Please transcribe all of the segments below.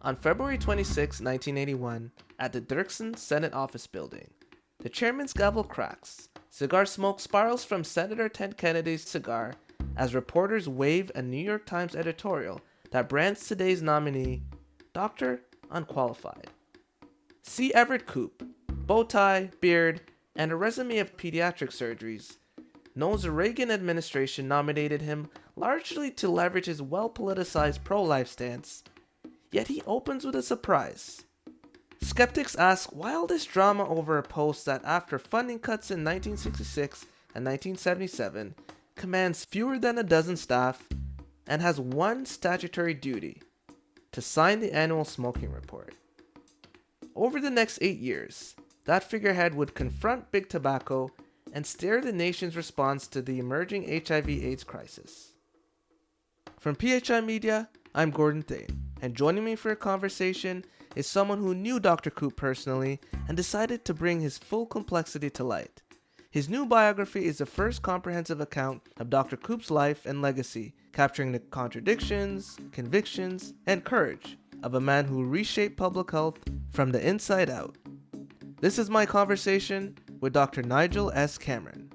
On February 26, 1981, at the Dirksen Senate Office Building, the chairman's gavel cracks. Cigar smoke spirals from Senator Ted Kennedy's cigar as reporters wave a New York Times editorial that brands today's nominee Dr. Unqualified. See Everett Koop, bow tie, beard, and a resume of pediatric surgeries, knows the Reagan administration nominated him largely to leverage his well-politicized pro-life stance, yet he opens with a surprise. Skeptics ask why all this drama over a post that, after funding cuts in 1966 and 1977, commands fewer than a dozen staff and has one statutory duty: to sign the annual smoking report. Over the next 8 years, that figurehead would confront big tobacco and steer the nation's response to the emerging HIV/AIDS crisis. From PHI Media, I'm Gordon Thane, and joining me for a conversation is someone who knew Dr. Koop personally and decided to bring his full complexity to light. His new biography is the first comprehensive account of Dr. Koop's life and legacy, capturing the contradictions, convictions, and courage of a man who reshaped public health from the inside out. This is my conversation with Dr. Nigel S. Cameron.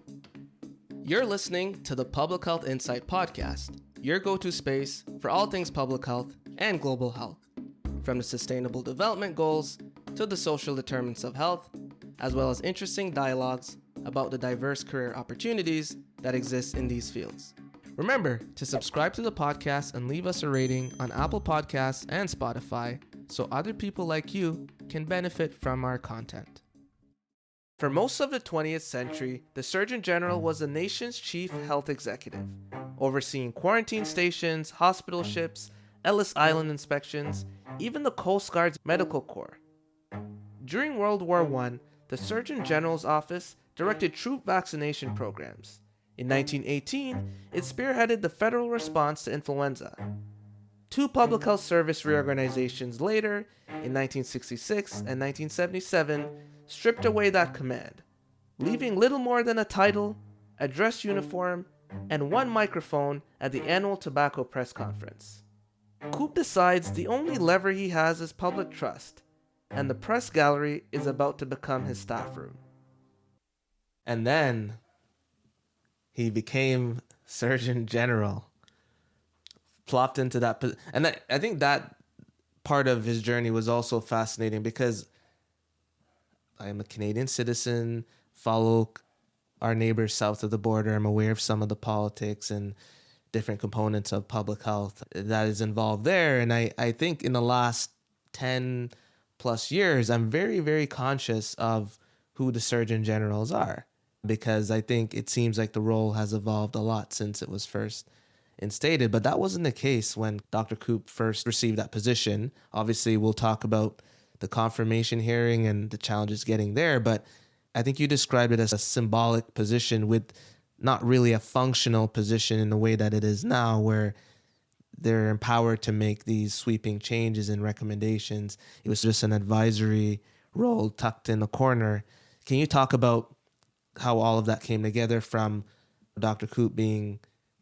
You're listening to the Public Health Insight Podcast, your go-to space for all things public health and global health, from the Sustainable Development Goals to the social determinants of health, as well as interesting dialogues about the diverse career opportunities that exist in these fields. Remember to subscribe to the podcast and leave us a rating on Apple Podcasts and Spotify so other people like you can benefit from our content. For most of the 20th century, the Surgeon General was the nation's chief health executive, overseeing quarantine stations, hospital ships, Ellis Island inspections, even the Coast Guard's Medical Corps. During World War I, the Surgeon General's office directed troop vaccination programs. In 1918, it spearheaded the federal response to influenza. Two public health service reorganizations later, in 1966 and 1977, stripped away that command, leaving little more than a title, a dress uniform, and one microphone at the annual tobacco press conference. Koop decides the only lever he has is public trust, and the press gallery is about to become his staff room. And then he became Surgeon General, plopped into that position. And I think that part of his journey was also fascinating because I am a Canadian citizen, follow our neighbors south of the border. I'm aware of some of the politics and different components of public health that is involved there. And I think in the last 10 plus years, I'm very, very conscious of who the Surgeon Generals are, because I think it seems like the role has evolved a lot since it was first instated. But that wasn't the case when Dr. Koop first received that position. Obviously, we'll talk about the confirmation hearing and the challenges getting there, but I think you described it as a symbolic position with not really a functional position in the way that it is now, where they're empowered to make these sweeping changes and recommendations. It was just an advisory role tucked in the corner. Can you talk about how all of that came together, from Dr. Koop being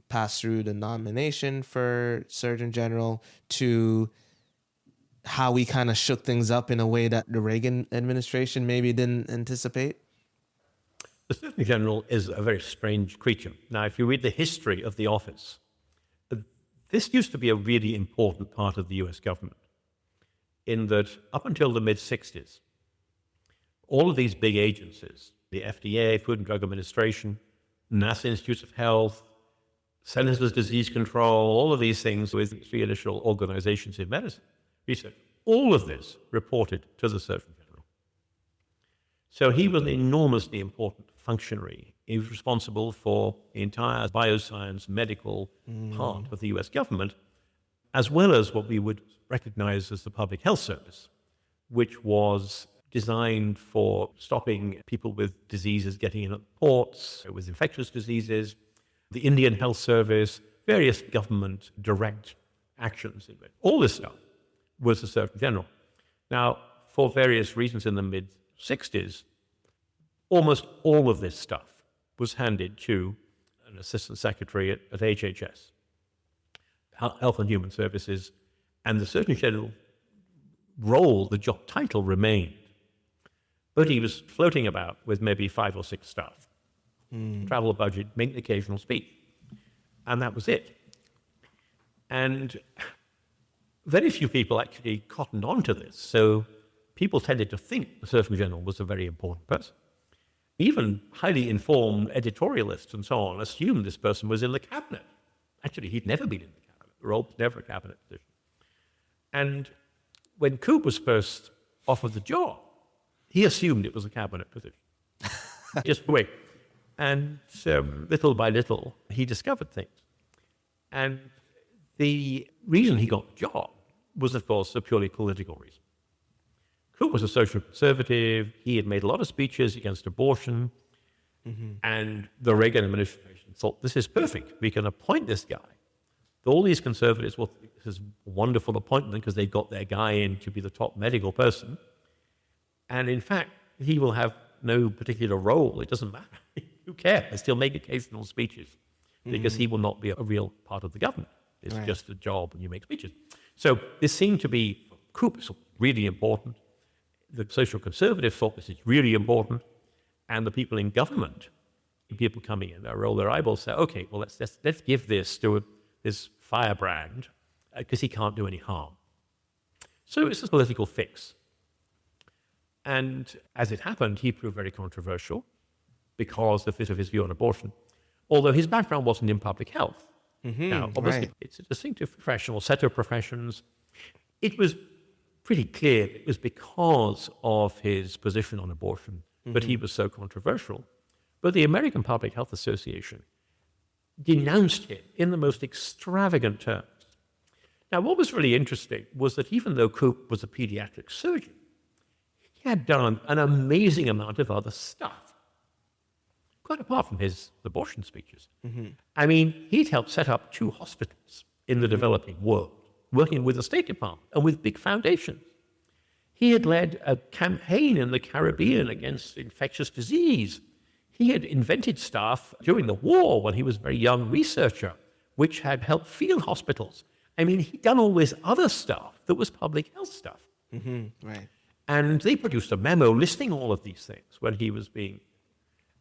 passed through the nomination for Surgeon General to how we kind of shook things up in a way that the Reagan administration maybe didn't anticipate? The Surgeon General is a very strange creature. Now, if you read the history of the office, this used to be a really important part of the US government, in that up until the mid-60s, all of these big agencies, the FDA, Food and Drug Administration, NASA Institutes of Health, Centers for Disease Control, all of these things with three initial organizations in medicine research, all of this reported to the Surgeon General. So he was an enormously important functionary. He was responsible for the entire bioscience medical part of the US government, as well as what we would recognize as the Public Health Service, which was designed for stopping people with diseases getting in at ports, with infectious diseases, the Indian Health Service, various government direct actions. All this stuff was the Surgeon General. Now, for various reasons in the mid-60s, almost all of this stuff was handed to an assistant secretary at HHS, Health and Human Services, and the Surgeon General role, the job title remained. But he was floating about with maybe 5 or 6 staff. Travel budget, make an occasional speech. And that was it. And very few people actually cottoned on to this. So people tended to think the Surgeon General was a very important person. Even highly informed editorialists and so on assumed this person was in the cabinet. Actually, he'd never been in the cabinet. The role was never a cabinet position. And when Koop was first offered the job, he assumed it was a cabinet position. Just wait. And little by little, he discovered things. And the reason he got the job was, of course, a purely political reason. Koop was a social conservative. He had made a lot of speeches against abortion. And the Reagan administration thought, this is perfect. We can appoint this guy. All these conservatives will think this is a wonderful appointment because they've got their guy in to be the top medical person. And in fact, he will have no particular role. It doesn't matter. Who cares? He'll make occasional speeches because he will not be a real part of the government. It's just a job and you make speeches. So this seemed to be, for Koop, really important. The social conservative thought this is really important. And the people in government, the people coming in, they roll their eyeballs, say, okay, well, let's give this to this firebrand because he can't do any harm. So it's a political fix. And as it happened, he proved very controversial because of his view on abortion, although his background wasn't in public health. Now, obviously, it's a distinctive professional set of professions. It was pretty clear it was because of his position on abortion that he was so controversial. But the American Public Health Association denounced him in the most extravagant terms. Now, what was really interesting was that even though Koop was a pediatric surgeon, he had done an amazing amount of other stuff, quite apart from his abortion speeches. I mean, he'd helped set up 2 hospitals in the developing world, working with the State Department and with big foundations. He had led a campaign in the Caribbean against infectious disease. He had invented stuff during the war when he was a very young researcher, which had helped field hospitals. I mean, he'd done all this other stuff that was public health stuff. And they produced a memo listing all of these things when he was being...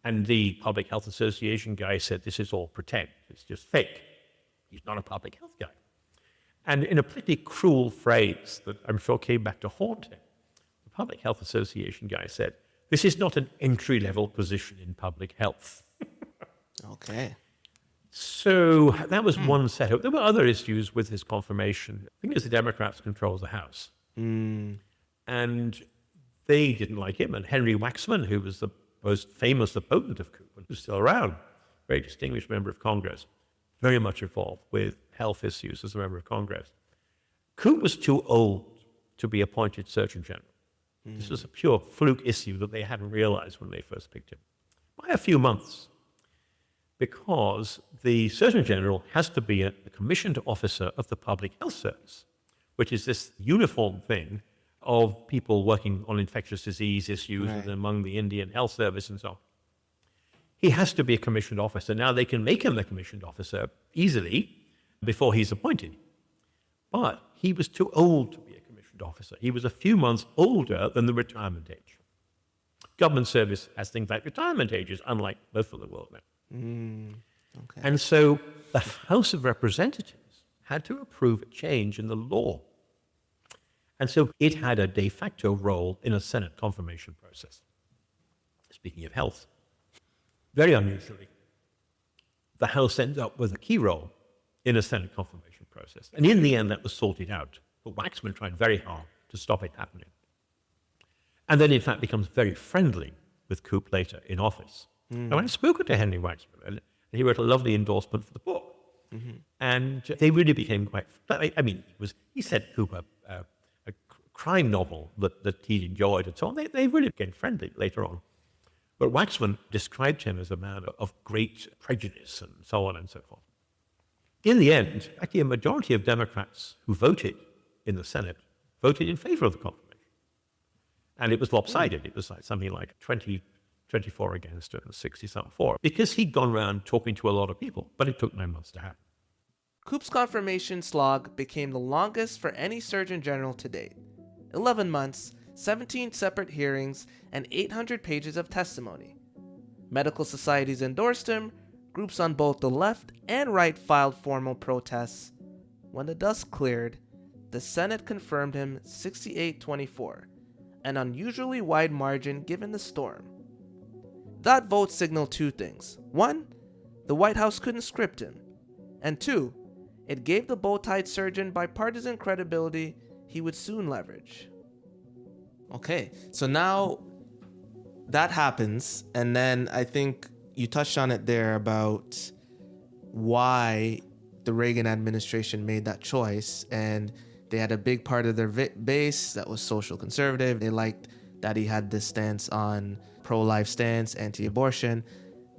And the Public Health Association guy said, this is all pretend. It's just fake. He's not a public health guy. And in a pretty cruel phrase that I'm sure came back to haunt him, the Public Health Association guy said, this is not an entry-level position in public health. Okay. So that was one setup. There were other issues with his confirmation. I think it was the Democrats controlled the House. And they didn't like him. And Henry Waxman, who was the most famous opponent of Koop, who's still around, very distinguished member of Congress, very much involved with health issues as a member of Congress. Koop was too old to be appointed Surgeon General. This was a pure fluke issue that they hadn't realized when they first picked him. By a few months, because the Surgeon General has to be a commissioned officer of the Public Health Service, which is this uniform thing of people working on infectious disease issues and among the Indian Health Service and so on. He has to be a commissioned officer. Now, they can make him a commissioned officer easily before he's appointed. But he was too old to be a commissioned officer. He was a few months older than the retirement age. Government service has things like retirement ages, unlike most of the world now. And so the House of Representatives had to approve a change in the law. And so it had a de facto role in a Senate confirmation process. Speaking of health, very unusually, the House ended up with a key role in a Senate confirmation process. And in the end, that was sorted out. But Waxman tried very hard to stop it happening. And then, in fact, becomes very friendly with Koop later in office. Now, I've spoken to Henry Waxman, and he wrote a lovely endorsement for the book. And they really became quite... I mean, he said Koop a crime novel that he'd enjoyed and so on. They really became friendly later on. But Waxman described him as a man of great prejudice and so on and so forth. In the end, actually a majority of Democrats who voted in the Senate voted in favor of the confirmation. And it was lopsided. It was like something like 24 against and 60-something for, because he'd gone around talking to a lot of people, but it took 9 months to happen. Koop's confirmation slog became the longest for any Surgeon General to date. 11 months, 17 separate hearings, and 800 pages of testimony. Medical societies endorsed him, groups on both the left and right filed formal protests. When the dust cleared, the Senate confirmed him 68-24, an unusually wide margin given the storm. That vote signaled two things. One, the White House couldn't script him. And two, it gave the bow-tied surgeon bipartisan credibility he would soon leverage. Okay, so now that happens, and then I think you touched on it there about why the Reagan administration made that choice, and they had a big part of their base that was social conservative. They liked that he had this stance on pro-life stance, anti-abortion.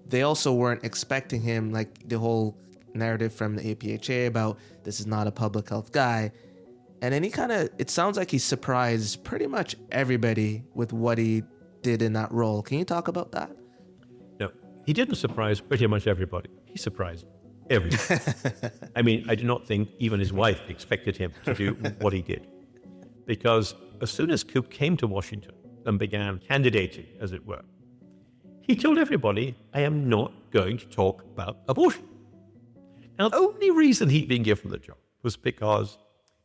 They also weren't expecting him, like the whole narrative from the APHA about this is not a public health guy. And then it sounds like he surprised pretty much everybody with what he did in that role. Can you talk about that? No, he didn't surprise pretty much everybody. He surprised everybody. I mean, I do not think even his wife expected him to do what he did. Because as soon as Koop came to Washington and began candidating, as it were, he told everybody, I am not going to talk about abortion. Now, the only reason he'd been given the job was because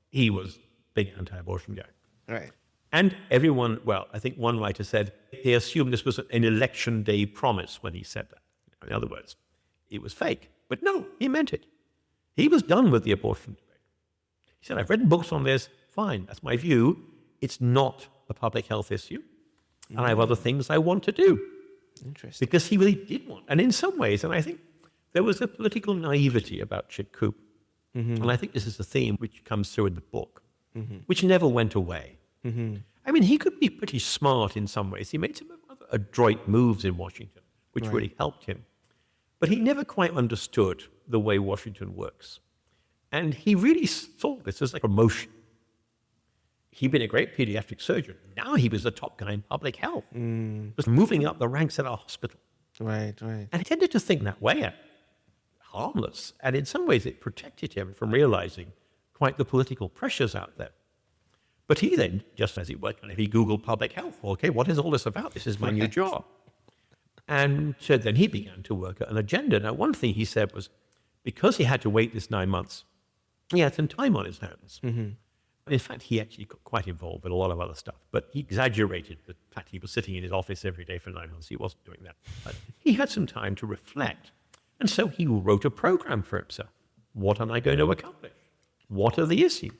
he was a big anti-abortion guy. Right. And everyone, well, I think one writer said they assumed this was an election day promise when he said that. In other words, it was fake. But no, he meant it. He was done with the abortion debate. He said, I've written books on this. Fine, that's my view. It's not a public health issue. And I have other things I want to do. Interesting. Because he really did want. And in some ways, and I think there was a political naivety about Chick Koop. Mm-hmm. And I think this is a theme which comes through in the book, which never went away. Mm-hmm. I mean, he could be pretty smart in some ways. He made some other adroit moves in Washington, which really helped him. But he never quite understood the way Washington works. And he really saw this as a promotion. He'd been a great pediatric surgeon. Now he was the top guy in public health. Was moving up the ranks at our hospital. Right. And he tended to think that way, harmless. And in some ways it protected him from realizing quite the political pressures out there. But he then, just as he worked, if he Googled public health, okay, what is all this about? This is my new job. And so then he began to work at an agenda. Now, one thing he said was, because he had to wait this 9 months, he had some time on his hands. Mm-hmm. In fact, he actually got quite involved with a lot of other stuff, but he exaggerated the fact he was sitting in his office every day for 9 months. He wasn't doing that. But he had some time to reflect. And so he wrote a program for himself. What am I going to accomplish? What are the issues?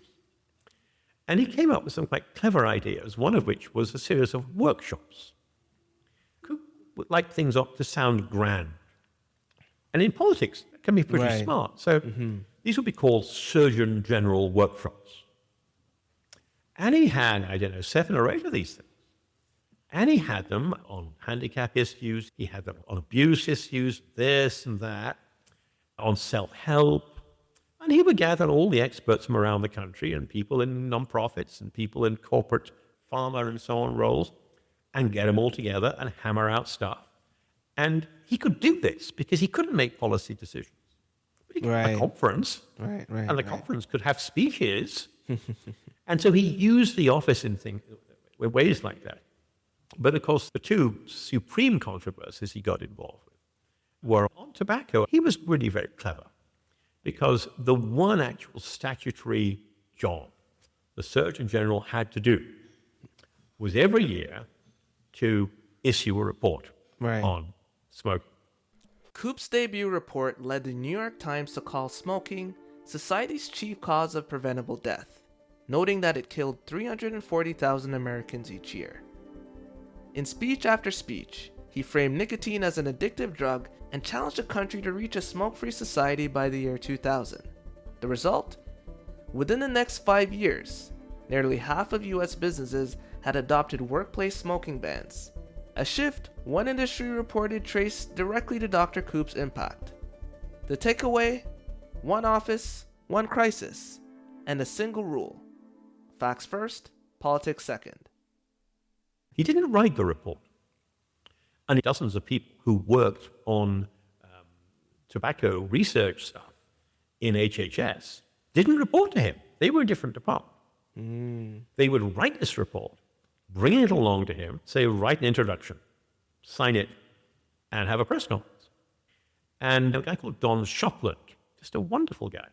And he came up with some quite clever ideas, one of which was a series of workshops. Koop would like things to sound grand. And in politics, that can be pretty smart. So these would be called Surgeon General workshops. And he had, 7 or 8 of these things. And he had them on handicap issues, he had them on abuse issues, this and that, on self-help. And he would gather all the experts from around the country and people in nonprofits and people in corporate pharma and so on roles and get them all together and hammer out stuff. And he could do this because he couldn't make policy decisions. But he could have a conference. And the conference could have speeches. And so he used the office in ways like that. But of course, the two supreme controversies he got involved with were on tobacco. He was really very clever because the one actual statutory job the Surgeon General had to do was every year to issue a report on smoking. Koop's debut report led the New York Times to call smoking society's chief cause of preventable death, noting that it killed 340,000 Americans each year. In speech after speech, he framed nicotine as an addictive drug and challenged the country to reach a smoke-free society by the year 2000. The result? Within the next 5 years, nearly half of U.S. businesses had adopted workplace smoking bans, a shift one industry reported traced directly to Dr. Koop's impact. The takeaway? One office, one crisis, and a single rule. Facts first, politics second. He didn't write the report. And dozens of people who worked on tobacco research stuff in HHS didn't report to him. They were in different departments. They would write this report, bring it along to him, say, write an introduction, sign it, and have a press conference. And a guy called Don Shopland, just a wonderful guy,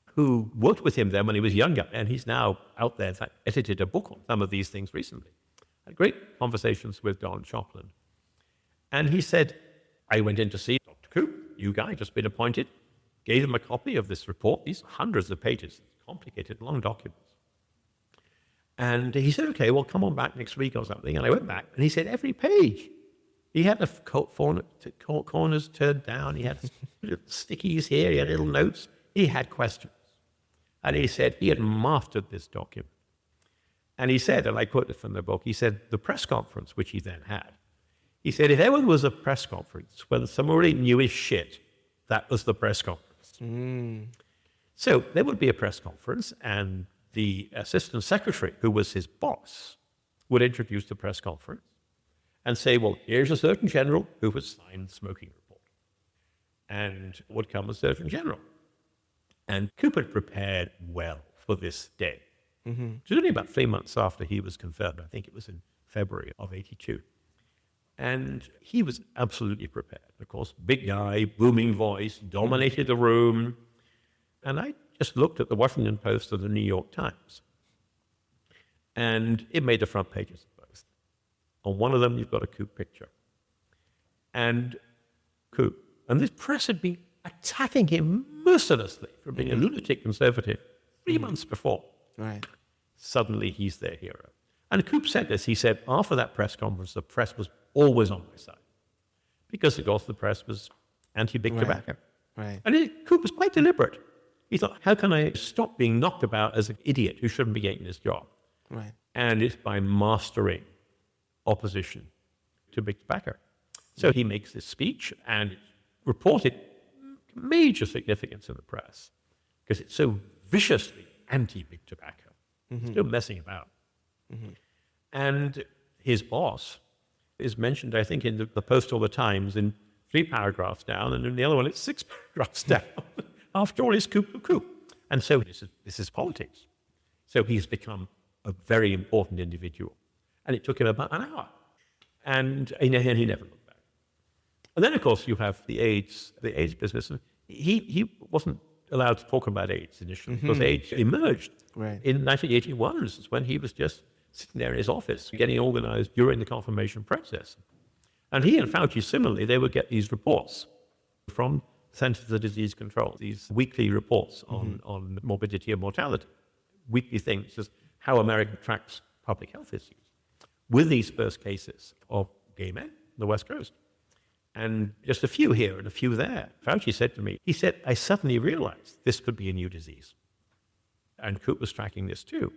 who worked with him then when he was younger, and he's now out there, in fact, edited a book on some of these things recently. Had great conversations with Don Shopland. And he said, I went in to see Dr. Koop, you guy, just been appointed, gave him a copy of this report, these hundreds of pages, complicated, long documents. And he said, okay, well, come on back next week or something. And I went back, and he said, every page, he had the corners turned down, he had little stickies here, he had little notes, he had questions. And he said he had mastered this document. And he said, and I quote it from the book, he said, the press conference, which he then had, he said, if ever was a press conference when somebody knew his shit, that was the press conference. So there would be a press conference, and the assistant secretary, who was his boss, would introduce the press conference and say, well, here's a Surgeon General who has signed the smoking report. And would come a Surgeon General. And Koop had prepared well for this day. It was only about 3 months after he was confirmed. I think it was in February of 82. And he was absolutely prepared. Of course, big guy, booming voice, dominated the room. And I just looked at the Washington Post and the New York Times. And it made the front pages of both. On one of them, you've got a Koop picture. And Koop. And this press had been attacking him mercilessly for being a lunatic conservative 3 months before. Right. Suddenly, he's their hero. And Koop said this. He said, after that press conference, the press was always on my side. Because, of course, the press was anti-big tobacco. Right. And Koop was quite deliberate. He thought, how can I stop being knocked about as an idiot who shouldn't be getting this job? Right. And it's by mastering opposition to big tobacco. So he makes this speech, and it's reported major significance in the press because it's so viciously anti-big tobacco. Still messing about. And his boss is mentioned, I think, in the Post or the Times in 3 paragraphs down, and in the other one it's 6 paragraphs down. After all, it's Koop. And so this is politics. So he's become a very important individual. And it took him about an hour. And he never looked back. And then, of course, you have the AIDS business. He wasn't allowed to talk about AIDS initially because AIDS emerged in 1981. This is when he was just sitting there in his office, getting organized during the confirmation process. And he and Fauci, similarly, they would get these reports from Centers for Disease Control, these weekly reports on morbidity and mortality, weekly things, just how America tracks public health issues, with these first cases of gay men on the West Coast. And just a few here and a few there. Fauci said to me, he said, I suddenly realized this could be a new disease. And Koop was tracking this too.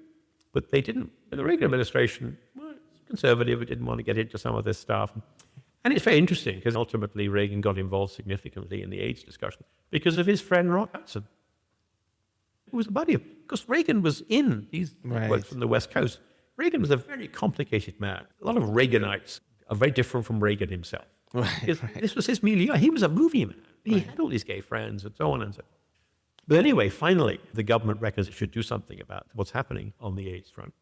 But they didn't. The Reagan administration was conservative. It didn't want to get into some of this stuff. And it's very interesting because ultimately Reagan got involved significantly in the AIDS discussion because of his friend Rock Hudson, who was a buddy of him. Because Reagan was in these networks from the West Coast. Reagan was a very complicated man. A lot of Reaganites are very different from Reagan himself. This was his milieu. He was a movie man. He had all these gay friends and so on and so on. But anyway, finally, the government reckons it should do something about what's happening on the AIDS front.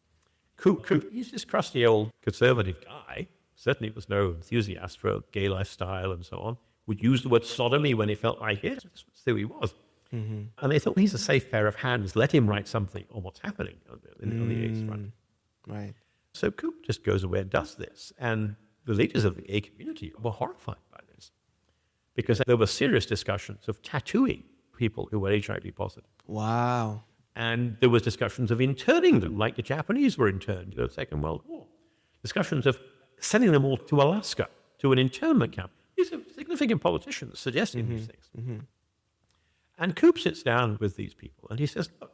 Koop, he's this crusty old conservative guy, certainly was no enthusiast for gay lifestyle and so on, would use the word sodomy when he felt like it. That's who he was. And they thought, he's a safe pair of hands. Let him write something on what's happening on the AIDS front. Right. So Koop just goes away and does this. And the leaders of the gay community were horrified by this because there were serious discussions of tattooing people who were HIV positive. Wow. And there was discussions of interning them, like the Japanese were interned in the Second World War. Discussions of sending them all to Alaska, to an internment camp. These are significant politicians suggesting these things. And Koop sits down with these people and he says, look,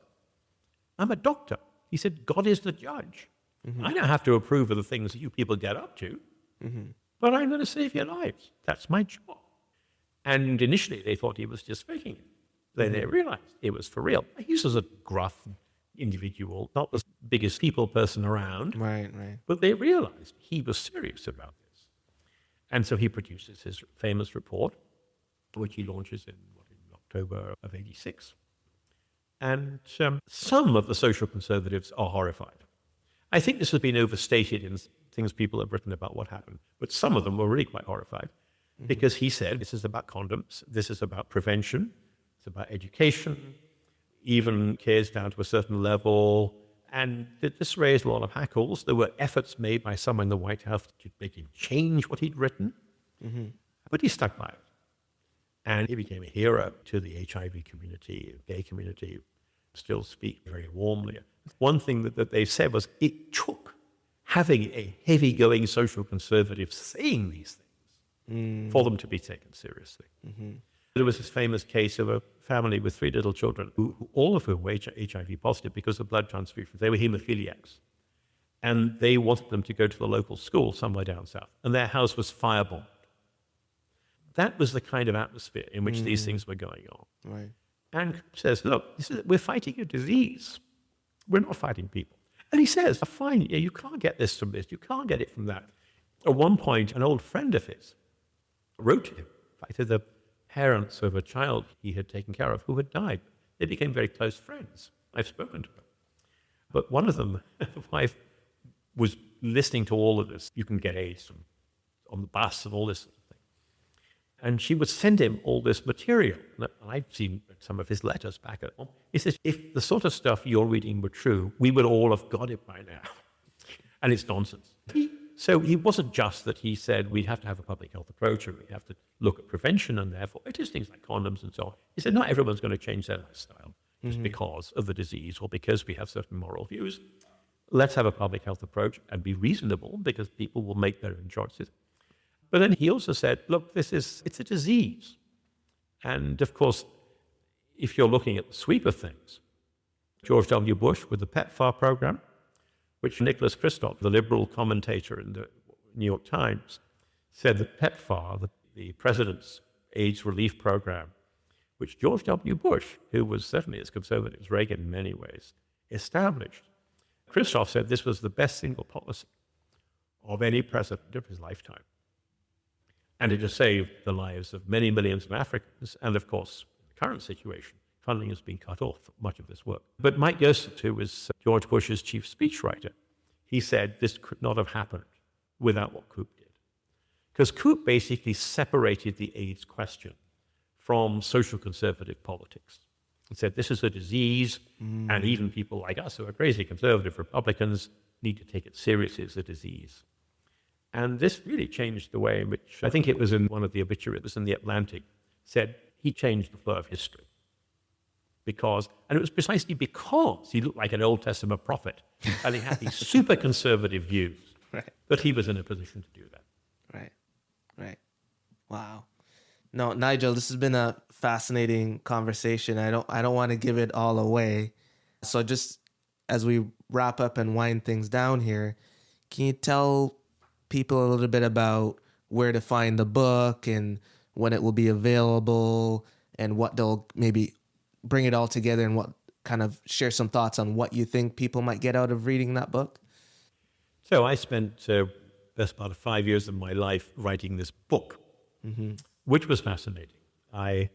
I'm a doctor. He said, God is the judge. I don't have to approve of the things that you people get up to, but I'm going to save your lives. That's my job. And initially they thought he was just faking it. Then they realized it was for real. He's just a gruff individual, not the biggest people person around. Right. But they realized he was serious about this. And so he produces his famous report, which he launches in October of 86. And some of the social conservatives are horrified. I think this has been overstated in things people have written about what happened, but some of them were really quite horrified because he said this is about condoms, this is about prevention, it's about education, even cares down to a certain level. And this raised a lot of hackles. There were efforts made by some in the White House to make him change what he'd written, but he stuck by it. And he became a hero to the HIV community, gay community, still speak very warmly. One thing that they said was it took having a heavy-going social conservative saying these things for them to be taken seriously. There was this famous case of a family with 3 little children, who all of whom were HIV positive because of blood transfusions. They were hemophiliacs. And they wanted them to go to the local school somewhere down south. And their house was firebombed. That was the kind of atmosphere in which these things were going on. Right. And says, look, we're fighting a disease. We're not fighting people. And he says, fine, yeah, you can't get this from this. You can't get it from that. At one point, an old friend of his wrote to him, to the parents of a child he had taken care of who had died. They became very close friends. I've spoken to them. But one of them, the wife, was listening to all of this. You can get AIDS on the bus and all this sort of thing. And she would send him all this material. And I've seen some of his letters back at home. He says, if the sort of stuff you're reading were true, we would all have got it by now. And it's nonsense. So he wasn't just that he said we have to have a public health approach, or we have to look at prevention, and therefore it is things like condoms and so on. He said not everyone's going to change their lifestyle just because of the disease or because we have certain moral views. Let's have a public health approach and be reasonable, because people will make their own choices. But then he also said, look, it's a disease. And of course, if you're looking at the sweep of things, George W. Bush with the PEPFAR program, which Nicholas Kristof, the liberal commentator in the New York Times, said that PEPFAR, the president's AIDS relief program, which George W. Bush, who was certainly as conservative as Reagan in many ways, established. Kristof said this was the best single policy of any president of his lifetime. And it has saved the lives of many millions of Africans. And of course, in the current situation, funding has been cut off for much of this work. But Mike Yosef, who was George Bush's chief speechwriter, he said this could not have happened without what Koop did. Because Koop basically separated the AIDS question from social conservative politics. He said this is a disease, and even people like us who are crazy conservative Republicans need to take it seriously as a disease. And this really changed the way in which, I think it was in one of the obituaries, it was in The Atlantic, said he changed the flow of history. And it was precisely because he looked like an Old Testament prophet, and he had these super conservative views, that he was in a position to do that. Right. Wow. No, Nigel, this has been a fascinating conversation. I don't want to give it all away. So just as we wrap up and wind things down here, can you tell people a little bit about where to find the book and when it will be available and what they'll maybe bring it all together, and what kind of share some thoughts on what you think people might get out of reading that book? So I spent the best part of 5 years of my life writing this book, which was fascinating. I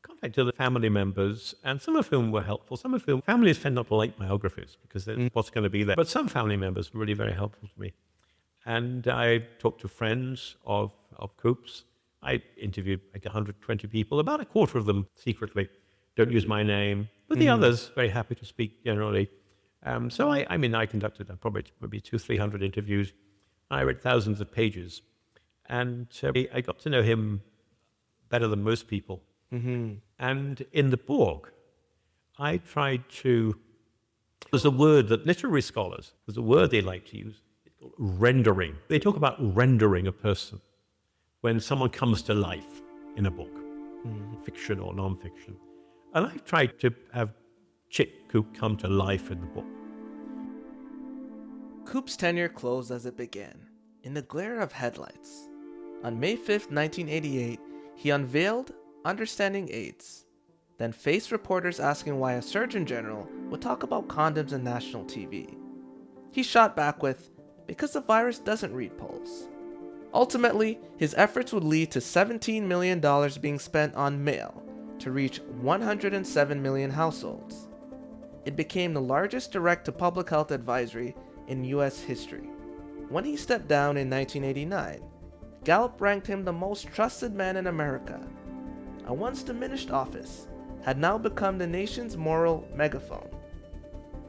contacted the family members, and some of whom were helpful. Some of whom, families tend not to like biographies because that's what's going to be there. But some family members were really very helpful to me. And I talked to friends of Koop's. I interviewed like 120 people, about a quarter of them secretly. Don't use my name. But the others, very happy to speak generally. So I conducted probably maybe 200-300 interviews. I read thousands of pages. And I got to know him better than most people. And in the book, I tried to... There's a word that literary scholars, there's a word they like to use. It's called rendering. They talk about rendering a person when someone comes to life in a book, fiction or non-fiction. And I tried to have Chick Koop come to life in the book. Koop's tenure closed as it began, in the glare of headlights. On May 5th, 1988, he unveiled Understanding AIDS, then faced reporters asking why a Surgeon General would talk about condoms on national TV. He shot back with, because the virus doesn't read polls. Ultimately, his efforts would lead to $17 million being spent on mail to reach 107 million households. It became the largest direct-to-public health advisory in U.S. history. When he stepped down in 1989, Gallup ranked him the most trusted man in America. A once diminished office had now become the nation's moral megaphone.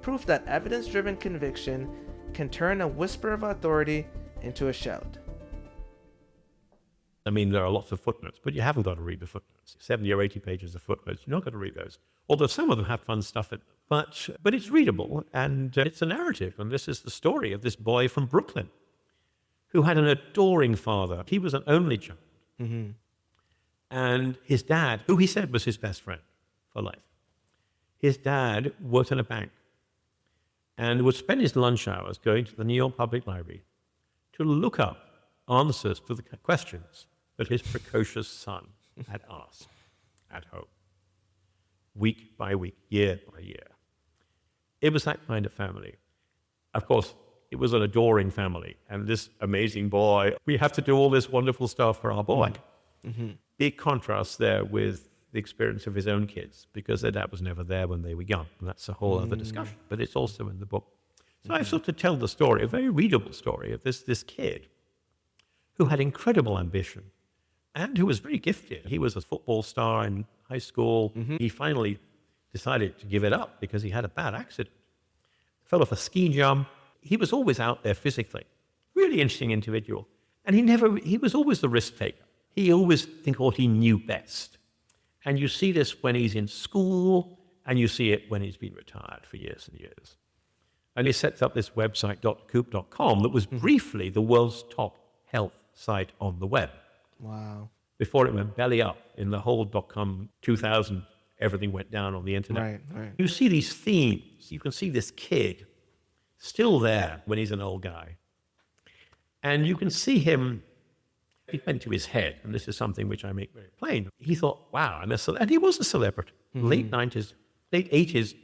Proof that evidence-driven conviction can turn a whisper of authority into a shout. I mean, there are lots of footnotes, but you haven't got to read the footnotes. 70 or 80 pages of footnotes, you're not going to read those. Although some of them have fun stuff in them. But it's readable, and it's a narrative. And this is the story of this boy from Brooklyn who had an adoring father. He was an only child. Mm-hmm. And his dad, who he said was his best friend for life, his dad worked in a bank and would spend his lunch hours going to the New York Public Library to look up answers to the questions that his precocious son had asked at home, week by week, year by year. It was that kind of family. Of course, it was an adoring family, and this amazing boy, we have to do all this wonderful stuff for our boy. Mm-hmm. Big contrast there with the experience of his own kids, because their dad was never there when they were young, and that's a whole other discussion, but it's also in the book. So I've sort of tell the story, a very readable story of this kid who had incredible ambition and who was very gifted. He was a football star in high school. Mm-hmm. He finally decided to give it up because he had a bad accident. Fell off a ski jump. He was always out there physically. Really interesting individual. And he was always the risk taker. He always thought he knew best. And you see this when he's in school, and you see it when he's been retired for years and years. And he sets up this website, .koop.com, that was briefly the world's top health site on the web. Wow. Before it went belly up in the whole .com 2000, everything went down on the internet. Right. You see these themes. You can see this kid still there when he's an old guy. And you can see him, it went to his head, and this is something which I make very plain. He thought, wow, and he was a celebrity. Mm-hmm. Late 80s,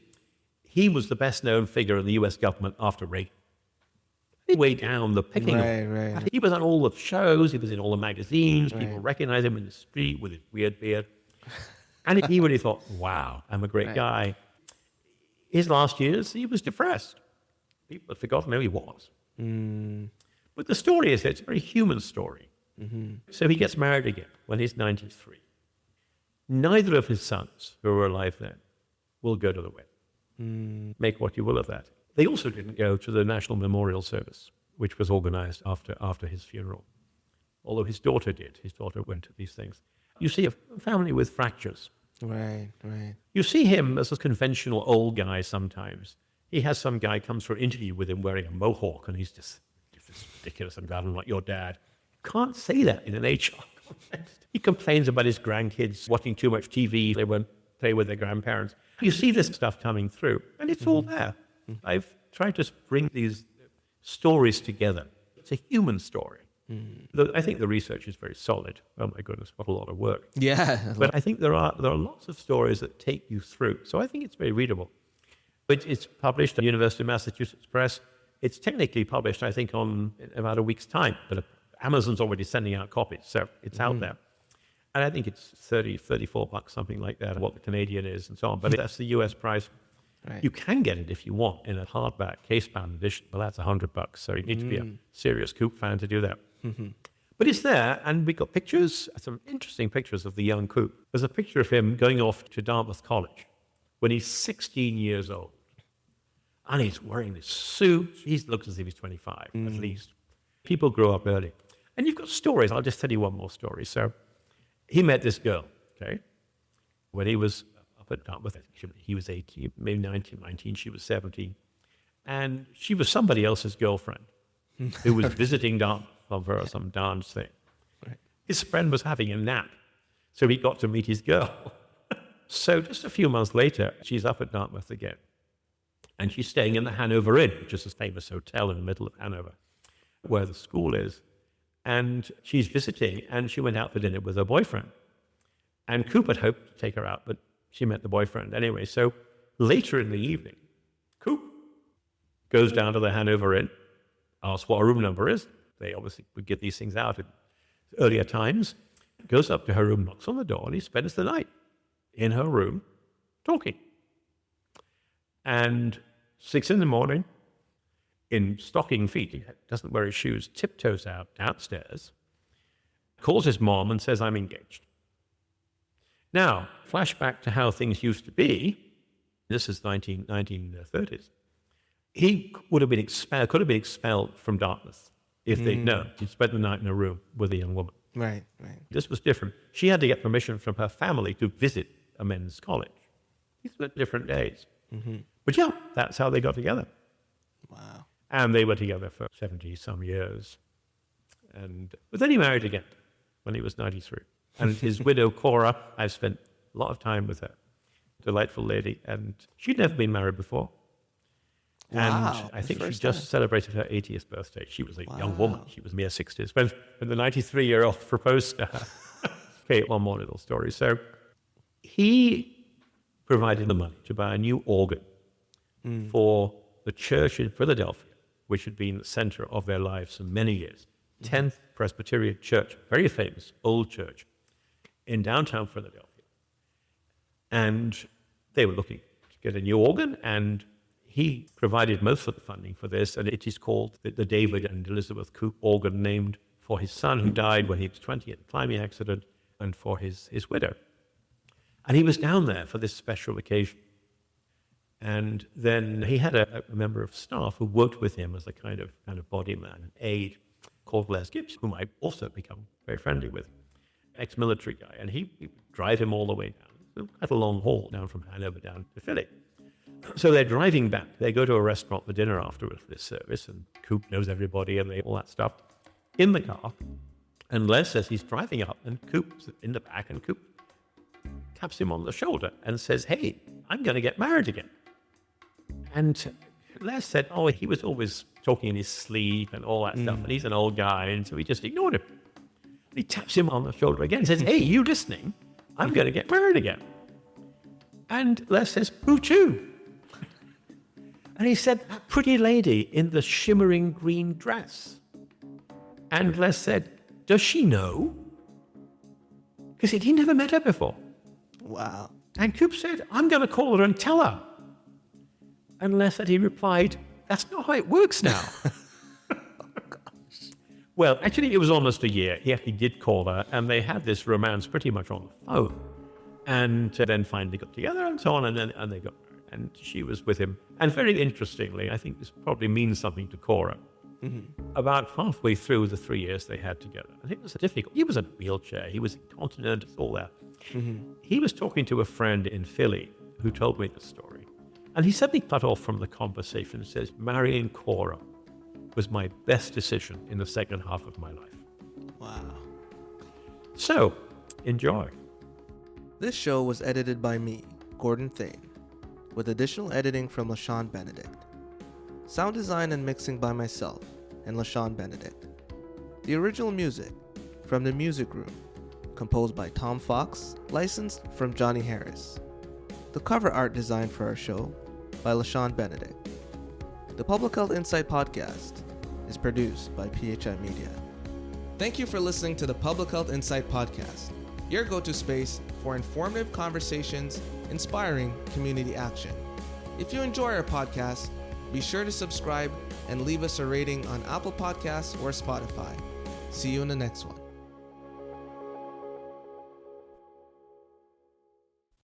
he was the best known figure in the US government after Reagan. Way down the picking. Right. He was on all the shows, he was in all the magazines, people recognize him in the street with his weird beard. And he really thought, wow, I'm a great guy. His last years, he was depressed. People had forgotten who he was. Mm. But the story is, it's a very human story. Mm-hmm. So he gets married again when he's 93. Neither of his sons, who were alive then, will go to the wedding. Mm. Make what you will of that. They also didn't go to the National Memorial Service, which was organized after his funeral. Although his daughter did. His daughter went to these things. You see a family with fractures. Right. You see him as a conventional old guy sometimes. He has some guy comes for an interview with him wearing a mohawk, and he's just ridiculous. I'm glad I'm not your dad. You can't say that in an HR context. He complains about his grandkids watching too much TV. They won't play with their grandparents. You see this stuff coming through, and it's all there. I've tried to bring these stories together. It's a human story. I think the research is very solid. Oh my goodness, what a lot of work. Yeah. But I think there are lots of stories that take you through. So I think it's very readable. It's published at the University of Massachusetts Press. It's technically published, I think, in about a week's time. But Amazon's already sending out copies, so it's out there. And I think it's $34, something like that, what the Canadian is and so on. But that's the US price. Right. You can get it if you want in a hardback, case-bound edition, but that's $100. So you need to be a serious Koop fan to do that. Mm-hmm. But it's there, and we got pictures, some interesting pictures of the young Koop. There's a picture of him going off to Dartmouth College when he's 16 years old. And he's wearing this suit. He looks as if he's 25, at least. People grow up early. And you've got stories. I'll just tell you one more story. So he met this girl, okay, when he was up at Dartmouth. He was 18, maybe 19, she was 17. And she was somebody else's girlfriend who was visiting Dartmouth for some dance thing. Right. His friend was having a nap, so he got to meet his girl. So just a few months later, she's up at Dartmouth again. And she's staying in the Hanover Inn, which is a famous hotel in the middle of Hanover, where the school is. And she's visiting, and she went out for dinner with her boyfriend. And Koop had hoped to take her out, but she met the boyfriend anyway. So later in the evening, Koop goes down to the Hanover Inn, asks what her room number is. They obviously would get these things out at earlier times. Goes up to her room, knocks on the door, and he spends the night in her room talking. And 6 a.m, in stocking feet, he doesn't wear his shoes, tiptoes out downstairs, calls his mom and says, I'm engaged. Now, flashback to how things used to be. This is 1930s. He would have been expelled, could have been expelled from Dartmouth if they'd known. He'd spent the night in a room with a young woman. Right. This was different. She had to get permission from her family to visit a men's college. These were different days. But yeah, that's how they got together. Wow. And they were together for 70-some years. But then he married again when he was 93. And his widow, Cora, I've spent a lot of time with her. Delightful lady. And she'd never been married before. Wow. And I think she just celebrated her 80th birthday. She was a young woman. She was mere 60s. When the 93-year-old proposed to her. Okay, one more little story. So he provided the money to buy a new organ for the church in Philadelphia, which had been the center of their lives for many years. 10th Presbyterian Church, very famous, old church, in downtown Philadelphia. And they were looking to get a new organ, and he provided most of the funding for this, and it is called the David and Elizabeth Koop organ, named for his son who died when he was 20 in a climbing accident, and for his widow. And he was down there for this special occasion. And then he had a member of staff who worked with him as a kind of body man, an aide, called Les Gibbs, whom I also become very friendly with, ex-military guy. And he would drive him all the way down. Quite a long haul down from Hanover down to Philly. So they're driving back. They go to a restaurant for dinner afterwards for this service, and Koop knows everybody and all that stuff. In the car, and Les says he's driving up, and Koop's in the back, and Koop taps him on the shoulder and says, hey, I'm going to get married again. And Les said, oh, he was always talking in his sleep and all that stuff, and he's an old guy, and so he just ignored him. He taps him on the shoulder again and says, hey, you listening? I'm going to get married again. And Les says, who to? And he said, that pretty lady in the shimmering green dress. And Les said, does she know? Because he'd never met her before. Wow. And Koop said, I'm going to call her and tell her. And Les said, he replied, that's not how it works now. Well, actually, it was almost a year. He actually did call her, and they had this romance pretty much on the phone. And then finally got together and so on, and they got married. And she was with him. And very interestingly, I think this probably means something to Cora. About halfway through the 3 years they had together, I think it was difficult. He was in a wheelchair. He was incontinent, all that. He was talking to a friend in Philly who told me the story. And he suddenly cut off from the conversation and says, marrying Cora was my best decision in the second half of my life. Wow. So, enjoy. This show was edited by me, Gordon Thane, with additional editing from LaShawn Benedict. Sound design and mixing by myself and LaShawn Benedict. The original music from The Music Room, composed by Tom Fox, licensed from Johnny Harris. The cover art designed for our show by LaShawn Benedict. The Public Health Insight Podcast is produced by PHI Media. Thank you for listening to the Public Health Insight Podcast, your go-to space for informative conversations, inspiring community action. If you enjoy our podcast, be sure to subscribe and leave us a rating on Apple Podcasts or Spotify. See you in the next one.